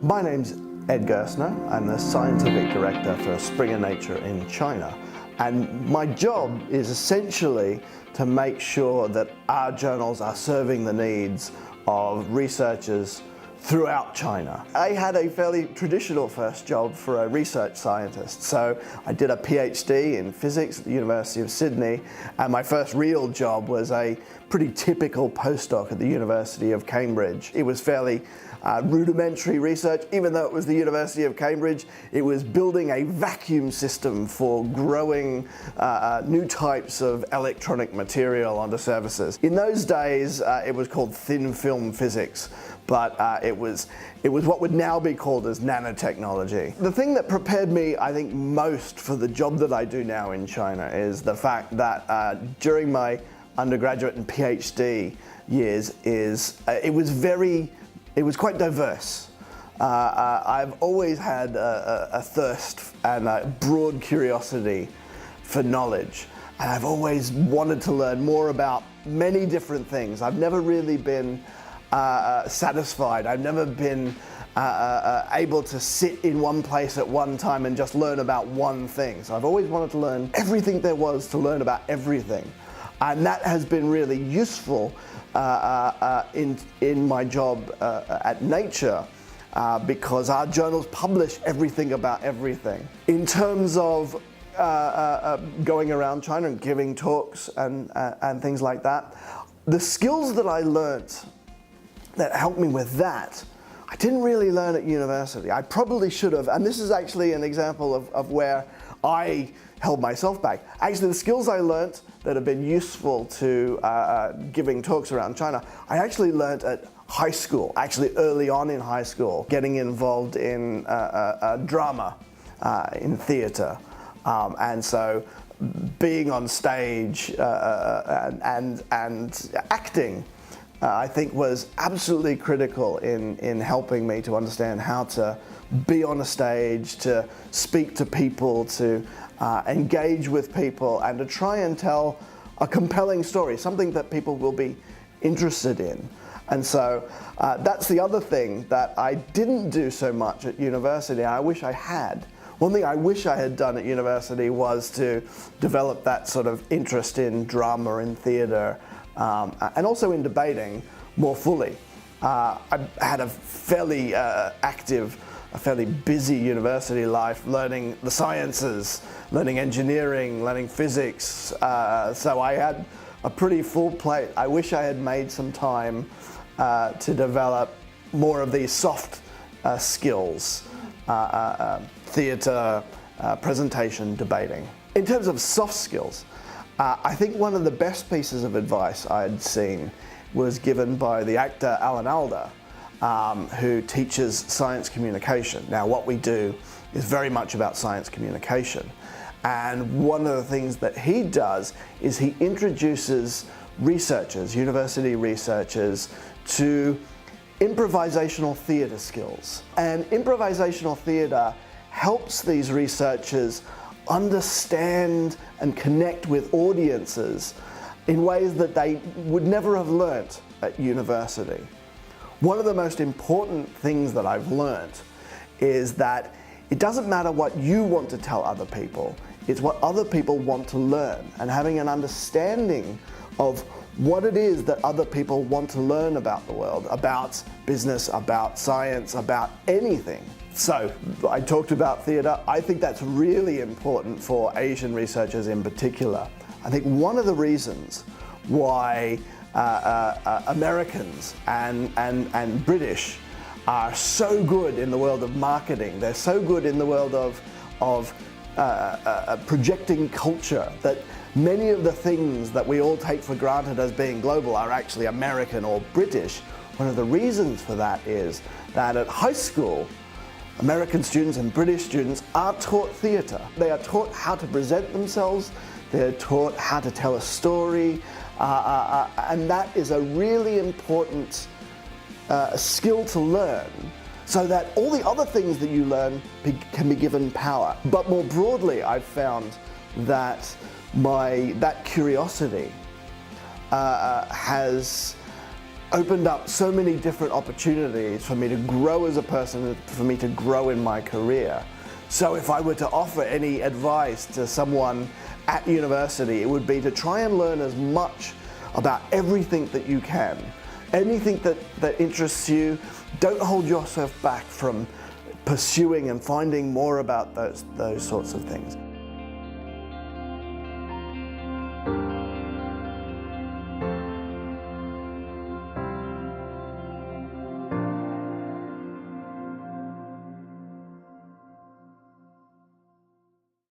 My name's Ed Gerstner. I'm the Scientific Director for Springer Nature in China. And my job is essentially to make sure that our journals are serving the needs of researchers throughout China. I had a fairly traditional first job for a research scientist. So I did a PhD in physics at the University of Sydney, and my first real job was a pretty typical postdoc at the University of Cambridge. It was fairly rudimentary research. Even though it was the University of Cambridge, it was building a vacuum system for growing new types of electronic material onto surfaces. In those days, it was called thin film physics, but it was what would now be called as nanotechnology. The thing that prepared me, I think, most for the job that I do now in China is the fact that during my undergraduate and PhD years, it was quite diverse. I've always had a thirst and a broad curiosity for knowledge, and I've always wanted to learn more about many different things. I've never really been satisfied. I've never been able to sit in one place at one time and just learn about one thing. So I've always wanted to learn everything there was to learn about everything. And that has been really useful in my job at Nature because our journals publish everything about everything. In terms of going around China and giving talks and things like that, the skills that I learnt that helped me with that, I didn't really learn at university. I probably should have, and this is actually an example of where I held myself back. Actually, the skills I learnt that have been useful to giving talks around China, I actually learnt at high school, actually early on in high school, getting involved in drama, in theatre. And so being on stage and acting, I think was absolutely critical in helping me to understand how to be on a stage, to speak to people, to engage with people, and to try and tell a compelling story, something that people will be interested in. And so that's the other thing that I didn't do so much at university. I wish I had. One thing I wish I had done at university was to develop that sort of interest in drama and theatre, and also in debating more fully. I had a fairly active, a fairly busy university life, learning the sciences, learning engineering, learning physics. So I had a pretty full plate. I wish I had made some time to develop more of these soft skills, theatre, presentation, debating. In terms of soft skills, I think one of the best pieces of advice I had seen was given by the actor Alan Alda, who teaches science communication. Now, what we do is very much about science communication. And one of the things that he does is he introduces researchers, university researchers, to improvisational theatre skills. And improvisational theatre helps these researchers understand and connect with audiences in ways that they would never have learnt at university. One of the most important things that I've learnt is that it doesn't matter what you want to tell other people, it's what other people want to learn, and having an understanding of what it is that other people want to learn about the world, about business, about science, about anything. So I talked about theatre. I think that's really important for Asian researchers in particular. I think one of the reasons why Americans and British are so good in the world of marketing, they're so good in the world of projecting culture, that many of the things that we all take for granted as being global are actually American or British. One of the reasons for that is that at high school, American students and British students are taught theatre. They are taught how to present themselves, they're taught how to tell a story, and that is a really important skill to learn, so that all the other things that you learn can be given power. But more broadly, I've found that that curiosity has opened up so many different opportunities for me to grow as a person, for me to grow in my career. So if I were to offer any advice to someone at university, it would be to try and learn as much about everything that you can. Anything that interests you, don't hold yourself back from pursuing and finding more about those sorts of things.